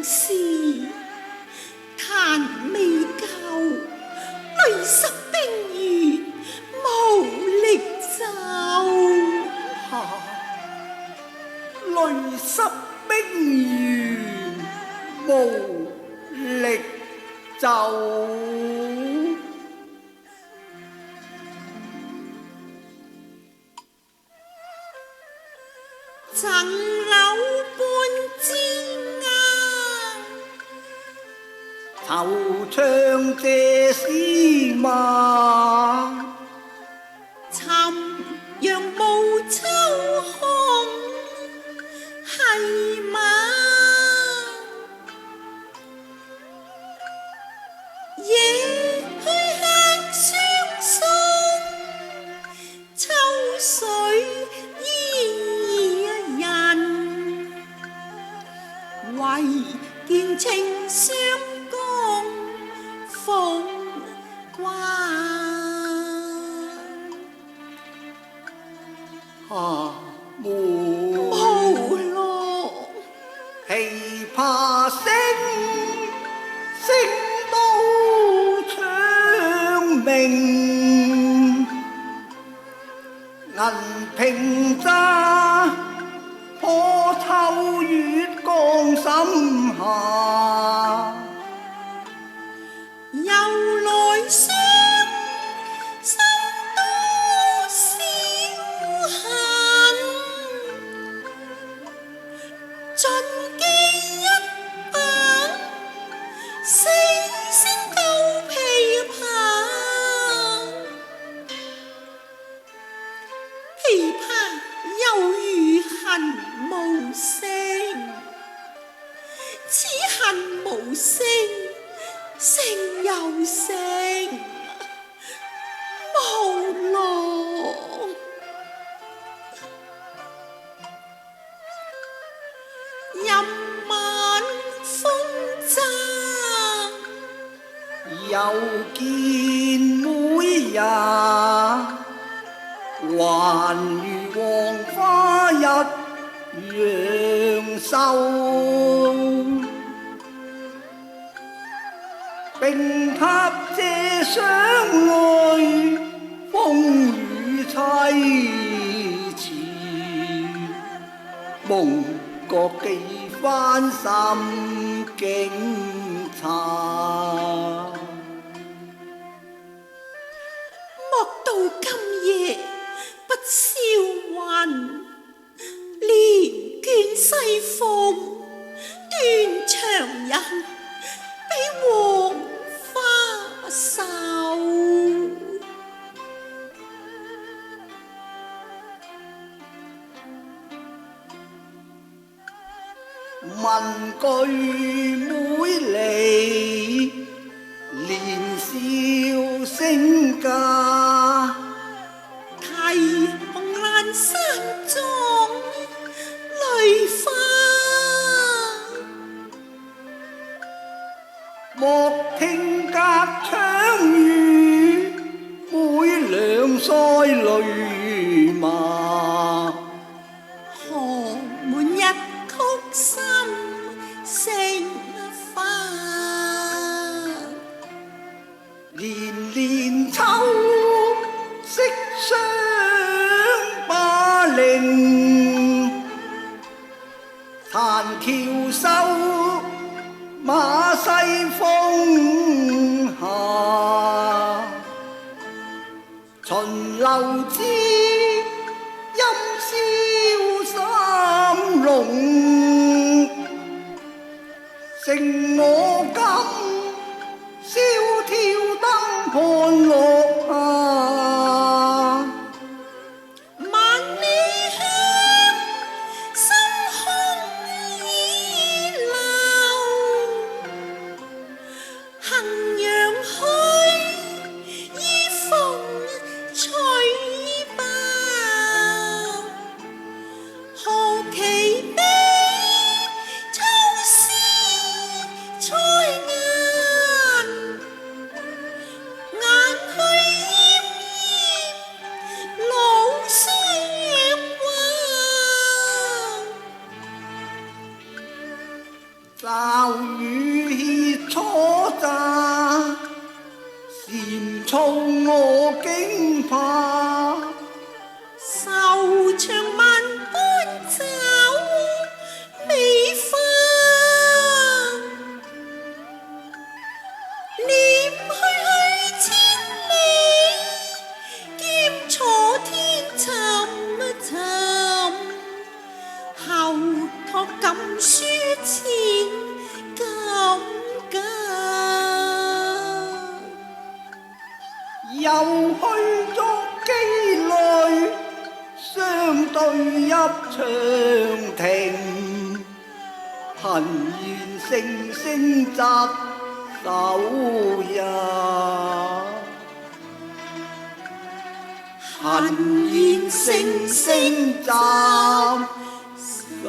事，彈未夠，累十兵員無力就。累十兵員無力就。贈樓半支惆悵這司馬，尋陽無秋空係馬。夜去吃雙餸，秋水伊人，唯見青霜宮風關。無浪琵琶聲，聲到長鳴，銀瓶乍，破秋月江心下。又來相心多少恨，盡記一把四聲舊琵琶。琵琶猶如恨無聲，此恨無聲，聲又聲，無浪。任晚風乍，又見每日還如黃花一樣秀，並給這雙淚風雨凄遲，夢覺幾番心境差。莫道今夜不消魂，連卷西風斷腸人，比黃花瘦。問句每離，年少聲家。提紅闌珊中淚花，莫聽隔窗語，每兩腮淚麻。河滿一曲心聲花，年年秋色相把令，彈橋秀馬西風下。秦樓之音消三龍，剩我今蕭條燈看落霞。萬里香，心空已流，衡陽虛，依風吹爆。何其悲，秋思彩顏，眼去奄奄，老霜華。驟從我驚怕，愁長萬般找美花，念去千里，兼楚天尋，後託錦書前感教。又去作妓女，相對一長亭，恨怨聲聲執手也，恨怨聲聲執手。